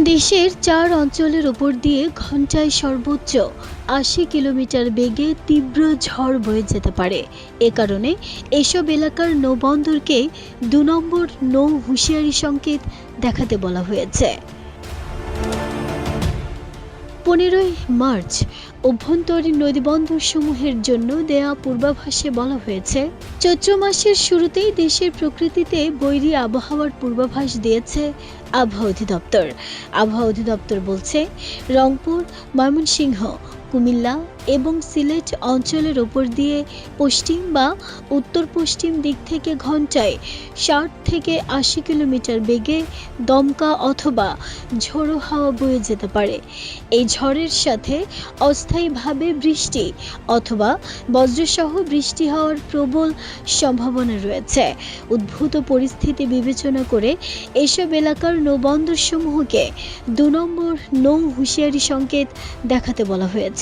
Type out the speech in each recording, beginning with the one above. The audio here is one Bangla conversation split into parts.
দেশের ৪ অঞ্চলের ওপর দিয়ে ঘণ্টায় সর্বোচ্চ ৮০ কিলোমিটার বেগে তীব্র ঝড় বয়ে যেতে পারে। এ কারণে এসব এলাকার নৌবন্দরকে ২ নম্বর নৌ হুঁশিয়ারি সংকেত দেখাতে বলা হয়েছে। ১৫ই মার্চ অভ্যন্তরীণ নদীবন্দরসমূহের জন্য দেয়া পূর্বাভাসে বলা হয়েছে, চৈত্র মাসের শুরুতেই দেশের প্রকৃতিতে বৈরী আবহাওয়ার পূর্বাভাস দিয়েছে আবহাওয়া অধিদপ্তর। আবহাওয়া অধিদপ্তর বলছে, রংপুর, ময়মনসিংহ, কুমিল্লা এবং সিলেট অঞ্চলের ওপর দিয়ে পশ্চিম বা উত্তর পশ্চিম দিক থেকে ঘণ্টায় ৬০ থেকে ৮০ কিলোমিটার বেগে দমকা অথবা ঝোড়ো হাওয়া বয়ে যেতে পারে। এই ঝড়ের সাথে অস্থায়ীভাবে বৃষ্টি অথবা বজ্রসহ বৃষ্টি হওয়ার প্রবল সম্ভাবনা রয়েছে। উদ্ভূত পরিস্থিতি বিবেচনা করে এসব এলাকার নৌবন্দরসমূহকে ২ নম্বর নৌ হুঁশিয়ারি সংকেত দেখাতে বলা হয়েছে।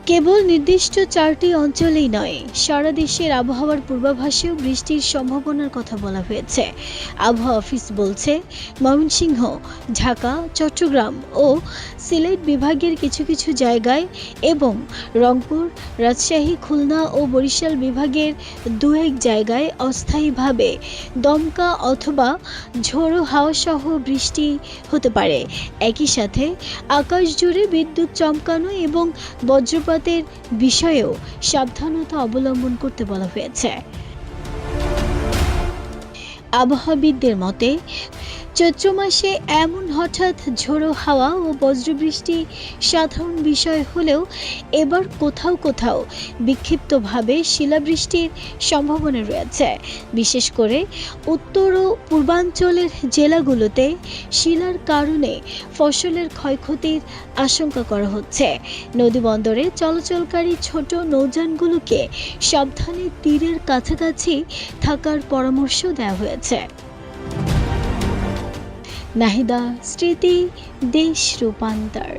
কেবল নির্দিষ্ট ৪টি অঞ্চলেই নয়, সারা দেশের আবহাওয়ার পূর্বাভাসেও বৃষ্টির সম্ভাবনার কথা বলা হয়েছে। আবহাওয়া অফিস বলছে, ময়মনসিংহ, ঢাকা, চট্টগ্রাম ও সিলেট বিভাগের কিছু কিছু জায়গায় এবং রংপুর, রাজশাহী, খুলনা ও বরিশাল বিভাগের ২-১ জায়গায় অস্থায়ীভাবে দমকা অথবা ঝোড়ো হাওয়াসহ বৃষ্টি হতে পারে। একই সাথে আকাশ জুড়ে বিদ্যুৎ চমকানো এবং বজ্রপাতের বিষয়েও সাবধানতা অবলম্বন করতে বলা হয়েছে। আবহাওয়াবিদদের মতে, চৈত্র মাসে এমন হঠাৎ ঝোড়ো হাওয়া ও বজ্রবৃষ্টি সাধারণ বিষয় হলেও এবার কোথাও কোথাও বিক্ষিপ্তভাবে শিলাবৃষ্টির সম্ভাবনা রয়েছে। বিশেষ করে উত্তর ও পূর্বাঞ্চলের জেলাগুলোতে শিলার কারণে ফসলের ক্ষয়ক্ষতির আশঙ্কা করা হচ্ছে। নদীবন্দরে চলাচলকারী ছোট নৌযানগুলোকে সাবধানে তীরের কাছাকাছি থাকার পরামর্শ দেওয়া হয়েছে। নাহিদা স্মৃতি, দেশ রূপান্তর।